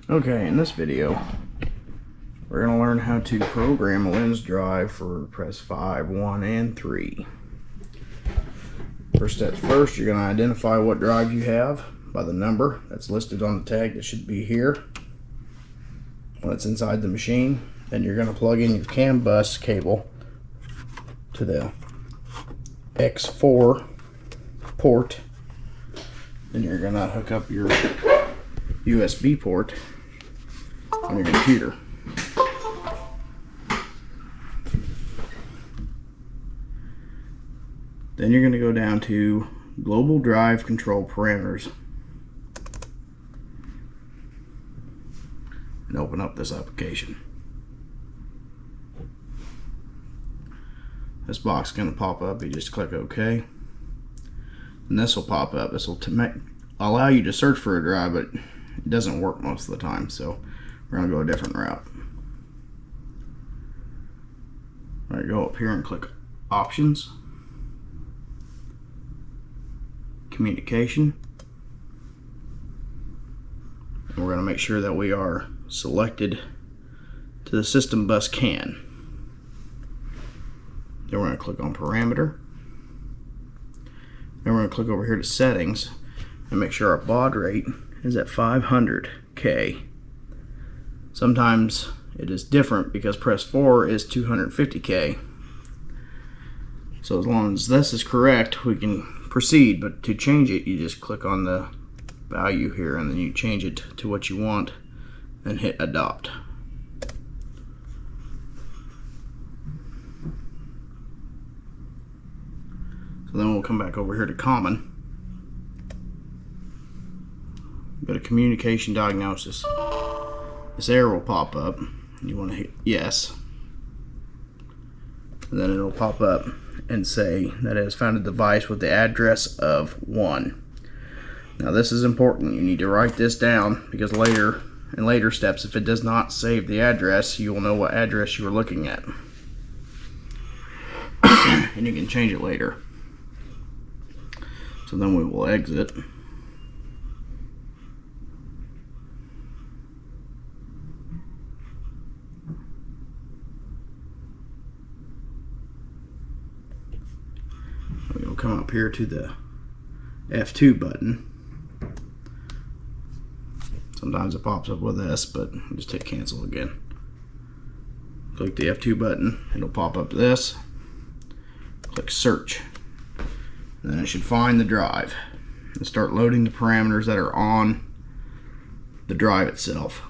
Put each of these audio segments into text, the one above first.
Okay, in this video, we're going to learn how to program a Lenze drive for press 5, 1, and 3. First steps first, you're going to identify what drive you have by the number that's listed on the tag that should be here when it's inside the machine. Then you're going to plug in your CAN bus cable to the X4 port. Then you're going to hook up your USB port on your computer. Then you're going to go down to Global Drive Control Parameters and open up this application. This box is going to pop up. You just click OK, and this will pop up. This will allow you to search for a drive, but it doesn't work most of the time, so we're going to go a different route. All right, go up here and click Options, Communication, and we're going to make sure that we are selected to the System Bus CAN. Then we're going to click on Parameter. Then we're going to click over here to Settings and make sure our baud rate is at 500K. Sometimes it is different because press 4 is 250K. So as long as this is correct, we can proceed, but to change it, you just click on the value here and then you change it to what you want and hit Adopt. So then we'll come back over here to Common. Go to Communication Diagnosis. This error will pop up. You want to hit Yes. And then it'll pop up and say that it has found a device with the address of 1. Now this is important. You need to write this down because later, in later steps, if it does not save the address, you will know what address you are looking at. And you can change it later. So then we will exit. We'll come up here to the F2 button. Sometimes it pops up with this, but just hit cancel again. Click the F2 button, it'll pop up this. Click search. And then it should find the drive and start loading the parameters that are on the drive itself.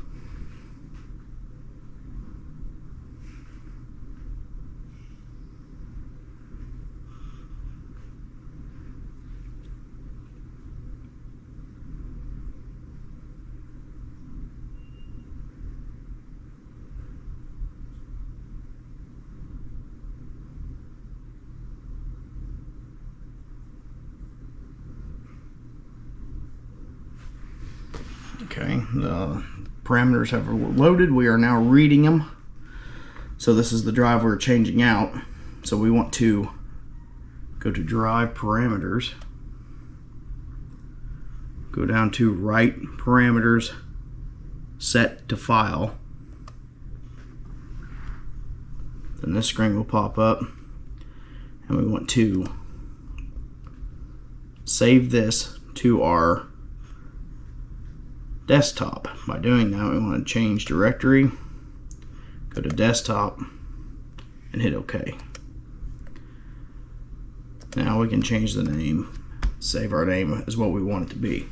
Okay, the parameters have loaded. We are now reading them. So this is the drive we're changing out. So we want to go to Drive Parameters, go down to Write Parameters, Set to File. Then this screen will pop up, and we want to save this to our desktop. By doing that, we want to change directory, go to desktop, and hit OK. Now we can change the name, save our name as what we want it to be.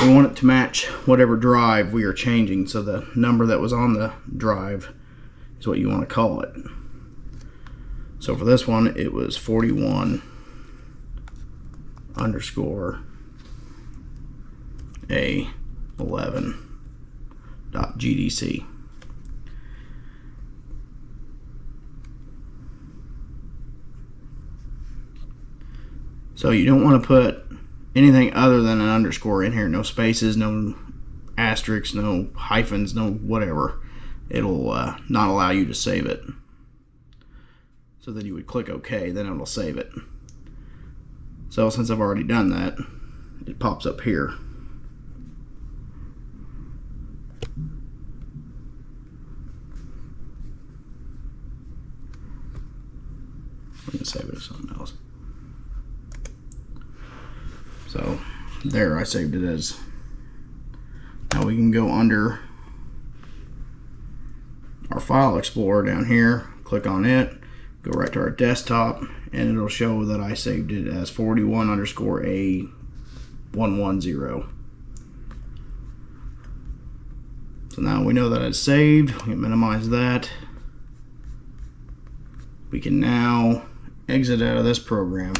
We want it to match whatever drive we are changing, so the number that was on the drive is what you want to call it. So for this one, it was 41 underscore A11.gdc. So you don't want to put anything other than an underscore in here. No spaces, no asterisks, no hyphens, no whatever. It'll not allow you to save it. So then you would click OK, then it'll save it. So since I've already done that, it pops up here. We can save it as something else. So there, I saved it as. Now we can go under our file explorer down here, click on it, go right to our desktop, and it'll show that I saved it as 41_A110. So now we know that it's saved. We can minimize that. We can now exit out of this program.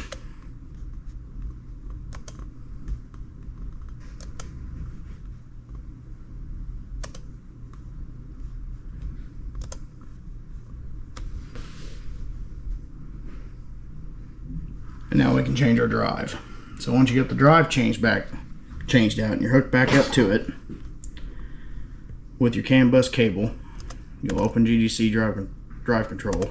And now we can change our drive. So once you get the drive changed out and you're hooked back up to it with your CAN bus cable, you'll open GDC drive control.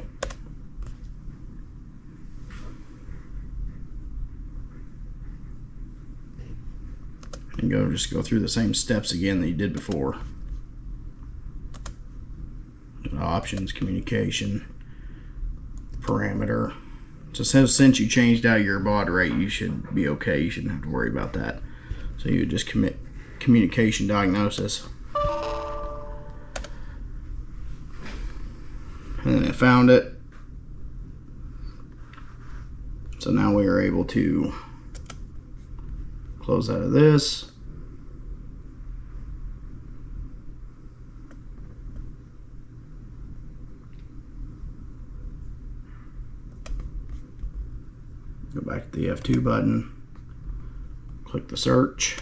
And just go through the same steps again that you did before. Options, communication, parameter. So since you changed out your baud rate, you should be okay. You shouldn't have to worry about that. So you would just commit communication diagnosis. And then it found it. So now we are able to close out of this. Go back to the F2 button, click the search.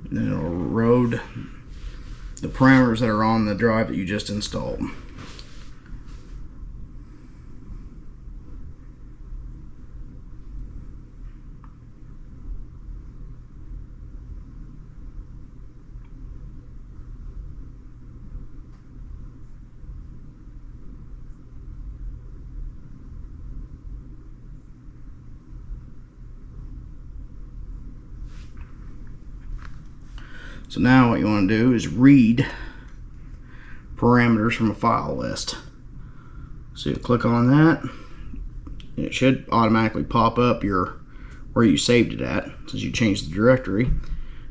And then it'll load the parameters that are on the drive that you just installed. So now what you want to do is read parameters from a file list. So you click on that, and it should automatically pop up where you saved it at, since you changed the directory.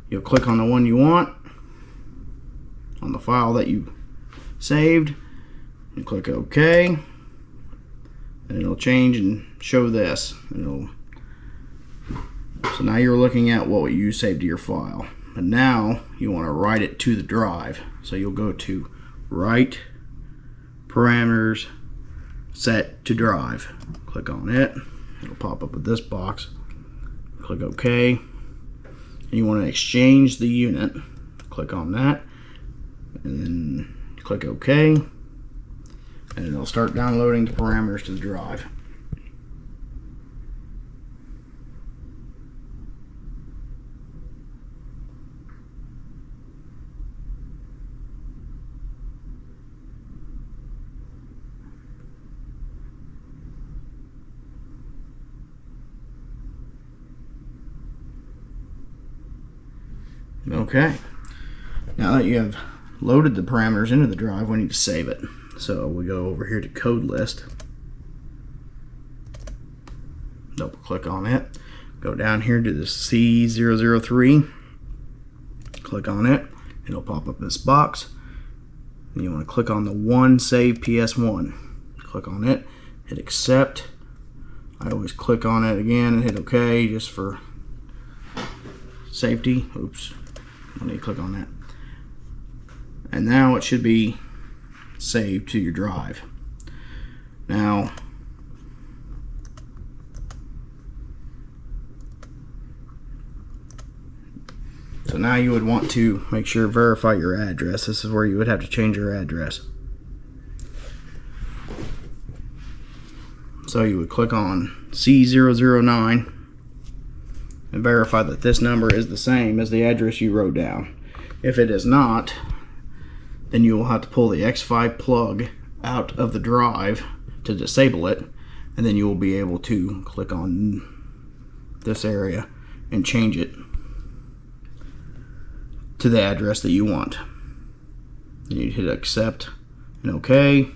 You'll click on the one you want on the file that you saved, and click OK, and it'll change and show this. So now you're looking at what you saved to your file. But now you want to write it to the drive. So you'll go to Write Parameters Set to Drive. Click on it. It'll pop up with this box. Click OK. And you want to exchange the unit. Click on that. And then click OK. And it'll start downloading the parameters to the drive. Okay, now that you have loaded the parameters into the drive, we need to save it. So we go over here to Code List, double click on it, go down here to the C003, click on it, it'll pop up this box, and you want to click on the one Save PS1. Click on it, hit Accept. I always click on it again and hit OK just for safety. Oops. I need to click on that. And now it should be saved to your drive. Now, so now you would want to make sure verify your address. This is where you would have to change your address. So you would click on C009 and verify that this number is the same as the address you wrote down. If it is not, then you will have to pull the X5 plug out of the drive to disable it, and then you will be able to click on this area and change it to the address that you want. Then you'd hit accept and OK,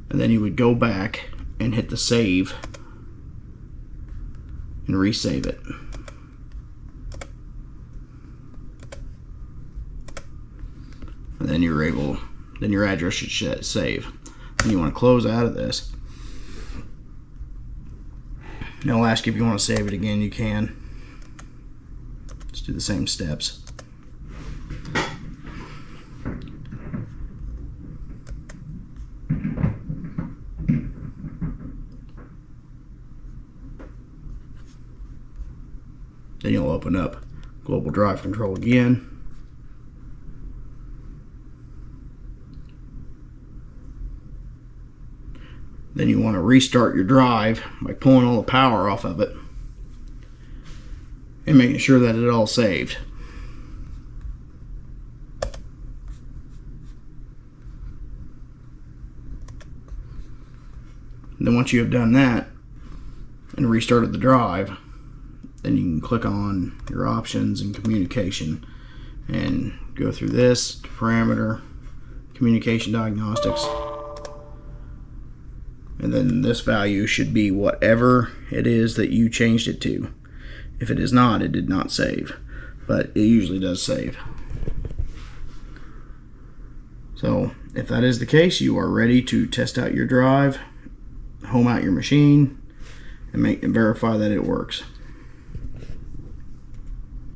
and then you would go back and hit the save and resave it. And then you're able, then your address should save. And you want to close out of this. And it'll ask you if you want to save it again, you can. Just do the same steps. Then you'll open up Global Drive Control again. Then you want to restart your drive by pulling all the power off of it and making sure that it's all saved. And then once you have done that and restarted the drive, then you can click on your options and communication and go through this parameter, communication diagnostics. And then this value should be whatever it is that you changed it to. If it is not, it did not save, but it usually does save. So if that is the case, you are ready to test out your drive, home out your machine, and verify that it works.